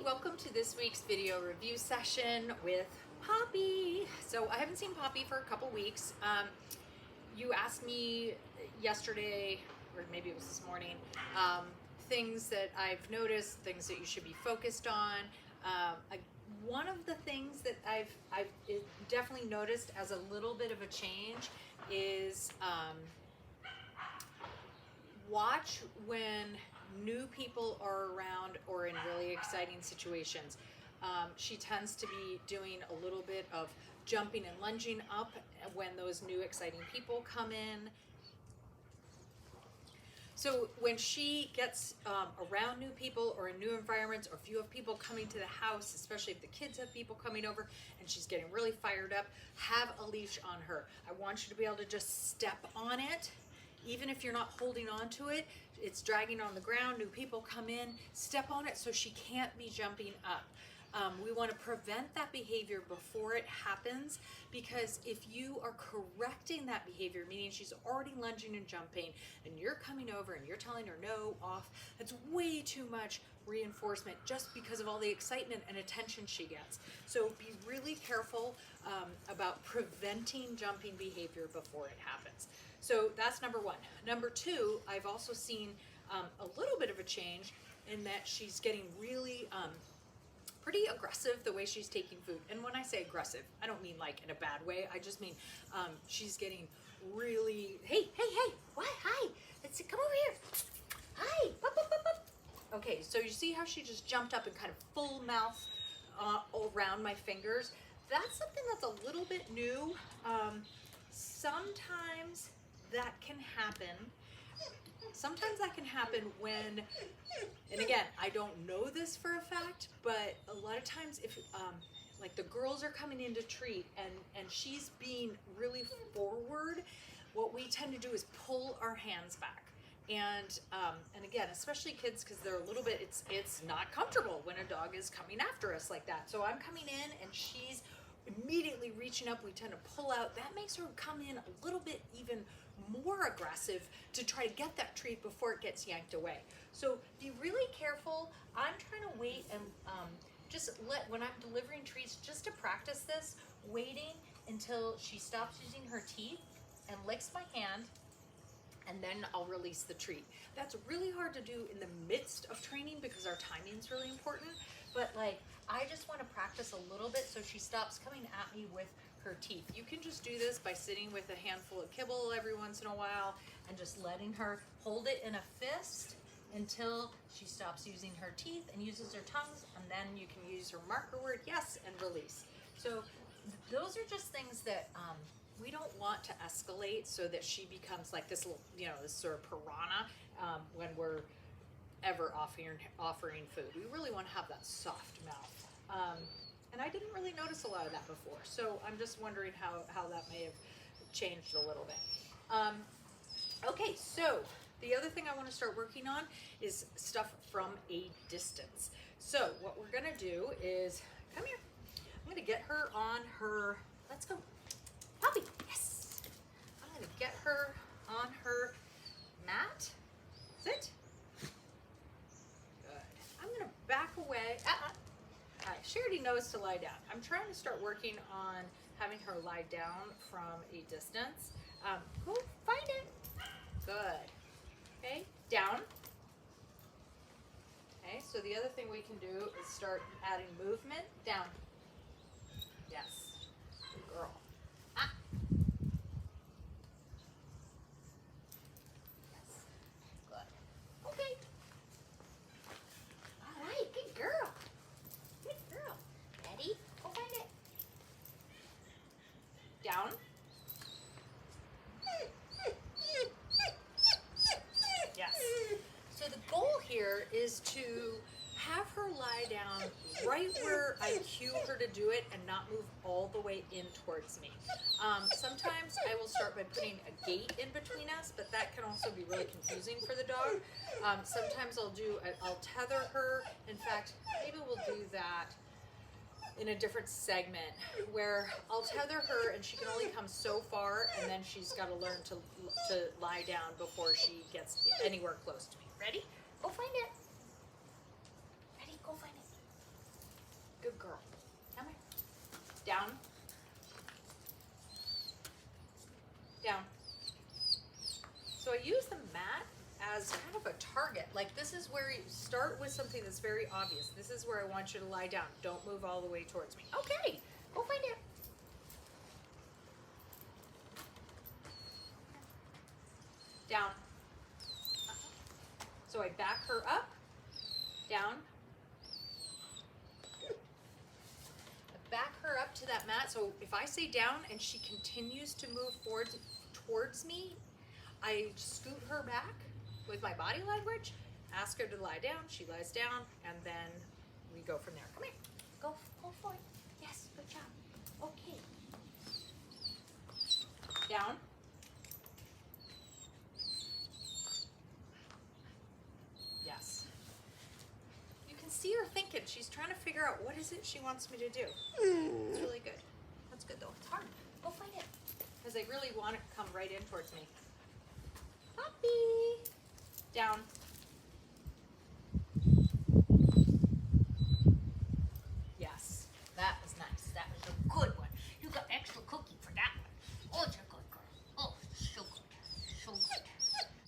Welcome to this week's video review session with Poppy. So I haven't seen Poppy for a couple weeks. You asked me yesterday, or maybe it was this morning, things that I've noticed, things that you should be focused on. One of the things that I've definitely noticed as a little bit of a change is watch when new people are around or in really exciting situations. She tends to be doing a little bit of jumping and lunging up when those new exciting people come in. So when she gets around new people or in new environments, or if you have people coming to the house, especially if the kids have people coming over and she's getting really fired up, have a leash on her. I want you to be able to just step on it. Even if you're not holding on to it, it's dragging on the ground, new people come in, step on it so she can't be jumping up. We want to prevent that behavior before it happens, because if you are correcting that behavior, meaning she's already lunging and jumping, and you're coming over and you're telling her no, off, that's way too much reinforcement just because of all the excitement and attention she gets. So be really careful about preventing jumping behavior before it happens. So that's number one. Number two, I've also seen a little bit of a change in that she's getting really pretty aggressive the way she's taking food. And when I say aggressive, I don't mean like in a bad way. I just mean she's getting really, hey, what? Hi, let's come over here. Hi, up. Okay, so you see how she just jumped up and kind of full mouth around my fingers? That's something that's a little bit new. Sometimes that can happen. Sometimes that can happen when, and again, I don't know this for a fact, but a lot of times if like the girls are coming in to treat and she's being really forward, what we tend to do is pull our hands back. And again, especially kids, because they're a little bit, it's not comfortable when a dog is coming after us like that. So I'm coming in and she's immediately reaching up, we tend to pull out. That makes her come in a little bit even more aggressive to try to get that treat before it gets yanked away. So be really careful. I'm trying to wait and just when I'm delivering treats, just to practice this, waiting until she stops using her teeth and licks my hand, and then I'll release the treat. That's really hard to do in the midst of training because our timing is really important. But like, I just want to practice a little bit so she stops coming at me with her teeth. You can just do this by sitting with a handful of kibble every once in a while and just letting her hold it in a fist until she stops using her teeth and uses her tongues, and then you can use her marker word, yes, and release. So those are just things that we don't want to escalate so that she becomes like this little, this sort of piranha when we're ever offering food. We really want to have that soft mouth. And I didn't really notice a lot of that before. So I'm just wondering how that may have changed a little bit. Okay, so the other thing I want to start working on is stuff from a distance. So what we're going to do is, come here. I'm going to get her on her, let's go. Poppy, yes. I'm going to get her on her mat. Sit. Good. I'm going to back away. All right, she already knows to lie down. I'm trying to start working on having her lie down from a distance. Go find it. Good. Okay, down. Okay, so the other thing we can do is start adding movement. Down. Yes. Good girl. Yes. Good. Okay. All right, good girl. Good girl. Ready? Go find it. Down. Yes. So the goal here is to have her lie down right where I cue her to do it and not move all the way in towards me. Sometimes I will start by putting a gate in between us, but that can also be really confusing for the dog. Sometimes I'll tether her. In fact, maybe we'll do that in a different segment where I'll tether her and she can only come so far, and then she's got to learn to lie down before she gets anywhere close to me. Ready? Go find it. Ready? Go find it. use the mat as kind of a target. Like this is where you start with something that's very obvious. This is where I want you to lie down. Don't move all the way towards me. Okay, go find it. Down. So I back her up, down. I back her up to that mat. So if I say down and she continues to move forward towards me, I scoot her back with my body language, ask her to lie down, she lies down, and then we go from there. Come here. Go for it. Yes, good job. Okay. Down. Yes. You can see her thinking. She's trying to figure out what is it she wants me to do. It's really good. That's good though. It's hard. Go find it. Because they really want to come right in towards me. Puppy.